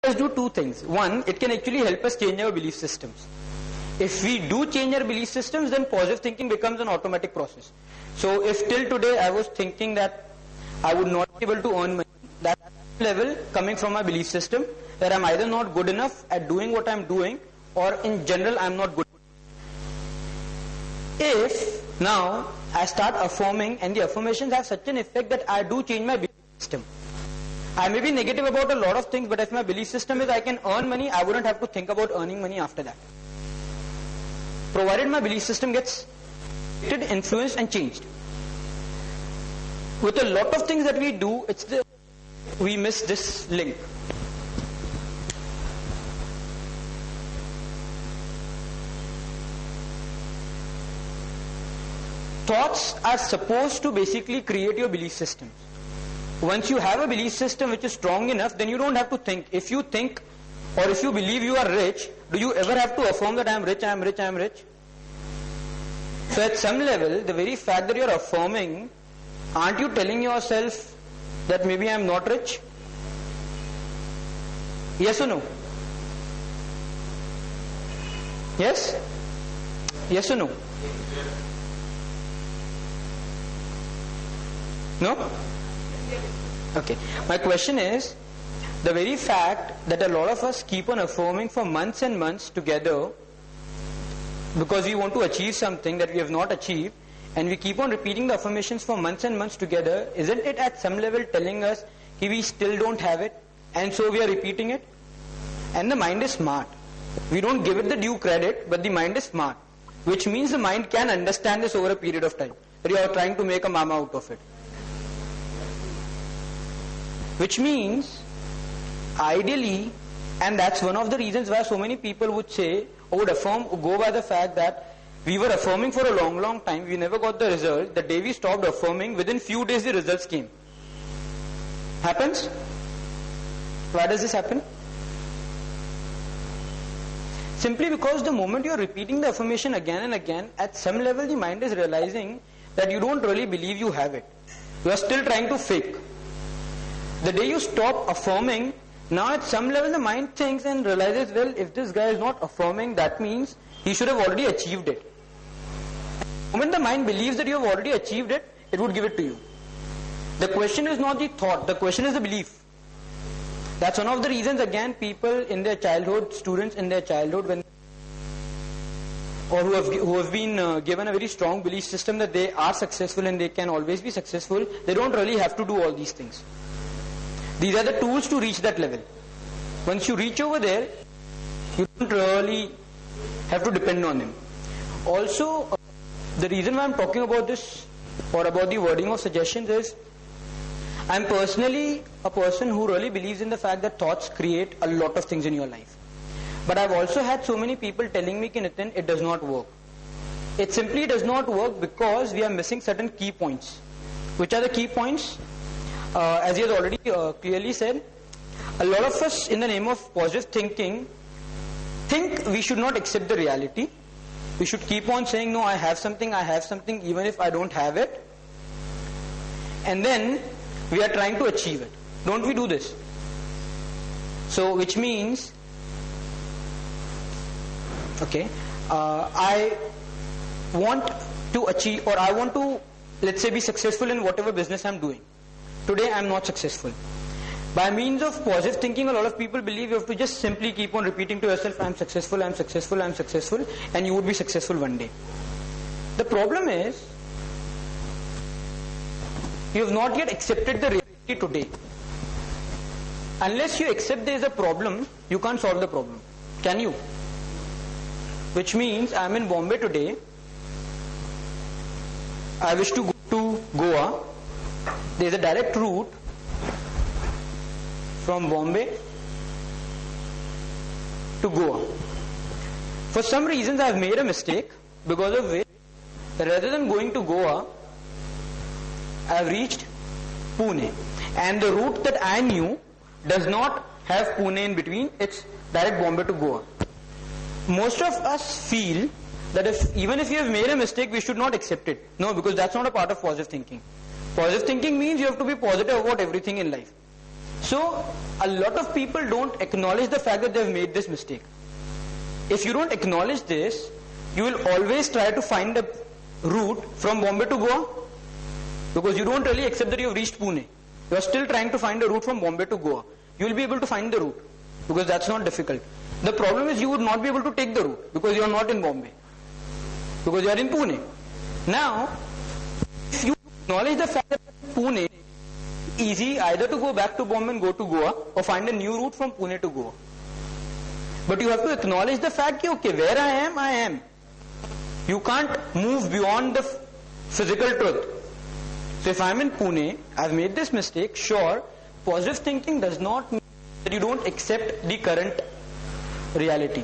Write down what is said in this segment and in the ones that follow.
us do two things. One, it can actually help us change our belief systems. If we do change our belief systems, then positive thinking becomes an automatic process. So if till today I was thinking that I would not be able to earn money, that level coming from my belief system, that I'm either not good enough at doing what I'm doing, or in general I'm not good. If now I start affirming, and the affirmations have such an effect that I do change my belief system. I may be negative about a lot of things, but if my belief system is I can earn money, I wouldn't have to think about earning money after that. Provided my belief system gets influenced and changed. With a lot of things that we do, we miss this link. Thoughts are supposed to basically create your belief systems. Once you have a belief system which is strong enough, then you don't have to think. If you think or if you believe you are rich, do you ever have to affirm that I am rich, I am rich, I am rich? So at some level, the very fact that you are affirming, aren't you telling yourself that maybe I am not rich? Yes or no? Yes? Yes or no? No? Okay. My question is, the very fact that a lot of us keep on affirming for months and months together because we want to achieve something that we have not achieved, and we keep on repeating the affirmations for months and months together, isn't it at some level telling us that we still don't have it, and so we are repeating it? And the mind is smart. We don't give it the due credit, but the mind is smart, which means the mind can understand this over a period of time, that you are trying to make a mama out of it. Which means, ideally, and that's one of the reasons why so many people would say, or would affirm, go by the fact that we were affirming for a long time, we never got the result. The day we stopped affirming, within few days the results came. Happens? Why does this happen? Simply because the moment you are repeating the affirmation again and again, at some level the mind is realizing that you don't really believe you have it. You are still trying to fake. The day you stop affirming, now at some level the mind thinks and realizes, well, if this guy is not affirming, that means he should have already achieved it. The moment the mind believes that you have already achieved it, it would give it to you. The question is not the thought, the question is the belief. That's one of the reasons, again, people in their childhood, students in their childhood, who have been given a very strong belief system that they are successful and they can always be successful, they don't really have to do all these things. These are the tools to reach that level. Once you reach over there, you don't really have to depend on them. Also, the reason why I'm talking about this, or about the wording of suggestions, is I'm personally a person who really believes in the fact that thoughts create a lot of things in your life. But I've also had so many people telling me, Nitin, it does not work. It simply does not work because we are missing certain key points. Which are the key points? As he has already clearly said, a lot of us, in the name of positive thinking, think we should not accept the reality. We should keep on saying, no, I have something, even if I don't have it. And then we are trying to achieve it. Don't we do this? So, which means, okay, I want to achieve, or I want to, let's say, be successful in whatever business I'm doing. Today I am not successful. By means of positive thinking, a lot of people believe you have to just simply keep on repeating to yourself, I am successful, I am successful, I am successful, and you would be successful one day. The problem is, you have not yet accepted the reality today. Unless you accept there is a problem, you can't solve the problem. Can you? Which means, I am in Bombay today, I wish to go to Goa. There is a direct route from Bombay to Goa. For some reasons I have made a mistake, because of which, rather than going to Goa, I have reached Pune. And the route that I knew does not have Pune in between, it's direct Bombay to Goa. Most of us feel that even if you have made a mistake, we should not accept it. No, because that's not a part of positive thinking. Positive thinking means you have to be positive about everything in life. So a lot of people don't acknowledge the fact that they've made this mistake. If you don't acknowledge this, you will always try to find a route from Bombay to Goa, because you don't really accept that you have reached Pune. You are still trying to find a route from Bombay to Goa. You will be able to find the route, because that's not difficult. The problem is you would not be able to take the route because you are not in Bombay, because you are in Pune. Now, if you acknowledge the fact that Pune is easy either to go back to Bombay and go to Goa, or find a new route from Pune to Goa. But you have to acknowledge the fact that, okay, where I am. You can't move beyond the physical truth. So if I'm in Pune, I've made this mistake, sure, positive thinking does not mean that you don't accept the current reality.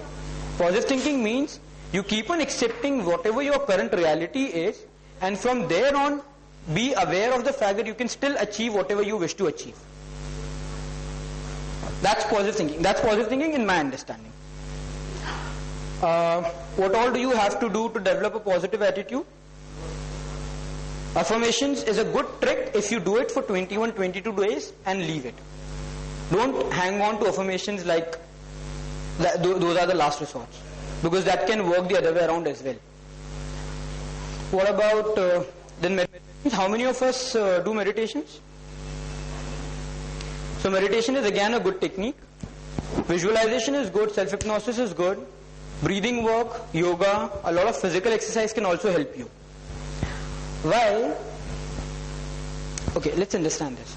Positive thinking means you keep on accepting whatever your current reality is, and from there on be aware of the fact that you can still achieve whatever you wish to achieve. That's positive thinking. That's positive thinking in my understanding. What all do you have to do to develop a positive attitude? Affirmations is a good trick if you do it for 21-22 days and leave it. Don't hang on to affirmations like those are the last resorts, because that can work the other way around as well. What about then meditations? How many of us do meditations? So meditation is again a good technique. Visualization is good, self-hypnosis is good, breathing work, yoga, a lot of physical exercise can also help you. Why? Okay, let's understand this.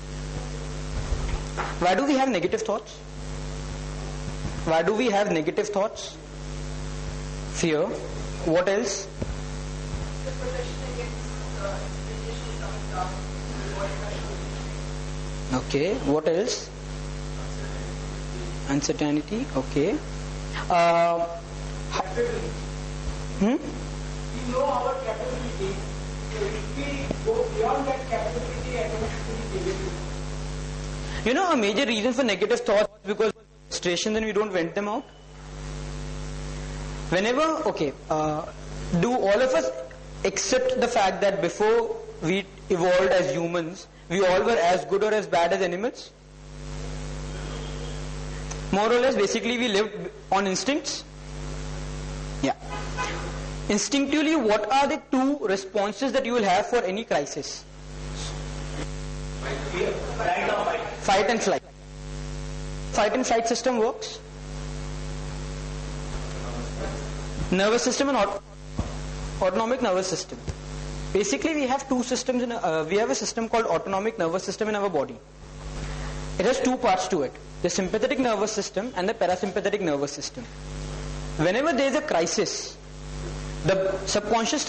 Why do we have negative thoughts? Why do we have negative thoughts? Fear. What else? Okay, what else? Uncertainty. Okay. We know our capability. If we go beyond that capability, automatically. You know, a major reason for negative thoughts is because frustration, then we don't vent them out. Whenever, okay, do all of us accept the fact that before we evolved as humans, we all were as good or as bad as animals? More or less, basically we lived on instincts. Yeah. Instinctively, what are the two responses that you will have for any crisis? Fight and flight. Fight and flight system works. Nervous system and autonomic nervous system. Basically, we have two systems. We have a system called autonomic nervous system in our body. It has two parts to it: the sympathetic nervous system and the parasympathetic nervous system. Whenever there is a crisis, the subconscious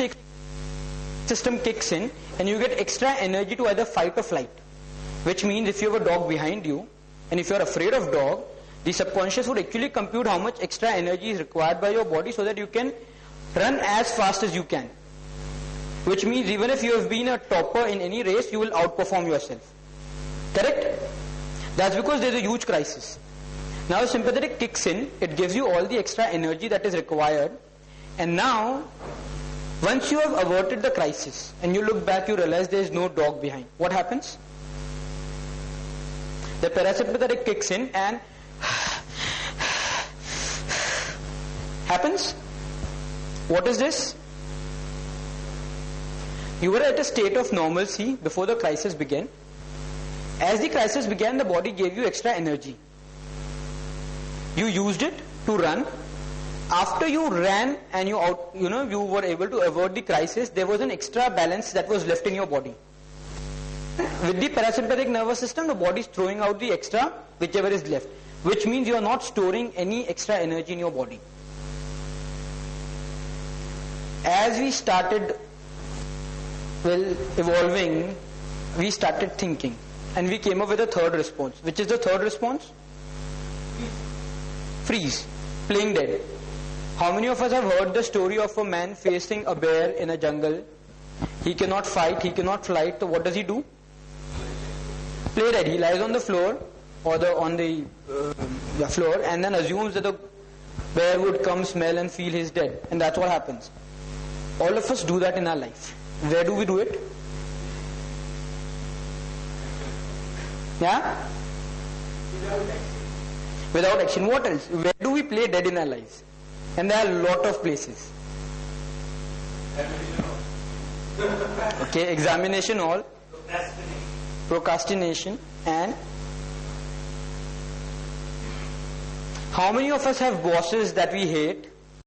system kicks in, and you get extra energy to either fight or flight. Which means if you have a dog behind you, and if you are afraid of dog, the subconscious would actually compute how much extra energy is required by your body so that you can run as fast as you can. Which means even if you have been a topper in any race, you will outperform yourself. Correct? That's because there is a huge crisis. Now sympathetic kicks in, it gives you all the extra energy that is required, and now once you have averted the crisis and you look back, you realize there is no dog behind. What happens? The parasympathetic kicks in and happens. What is this? You were at a state of normalcy before the crisis began. As the crisis began, the body gave you extra energy. You used it to run. After you ran and you were able to avert the crisis, there was an extra balance that was left in your body. With the parasympathetic nervous system, the body is throwing out the extra, whichever is left, which means you are not storing any extra energy in your body. As we started evolving, we started thinking, and we came up with a third response. Which is the third response? Freeze, playing dead. How many of us have heard the story of a man facing a bear in a jungle? He cannot fight, he cannot flight, so what does he do? Play dead. He lies on the floor or on the floor and then assumes that the bear would come, smell and feel he's dead, and that's what happens. All of us do that in our life. Where do we do it? Yeah? Without action. What else? Where do we play dead in our lives? And there are a lot of places. Okay, examination hall, procrastination, and how many of us have bosses that we hate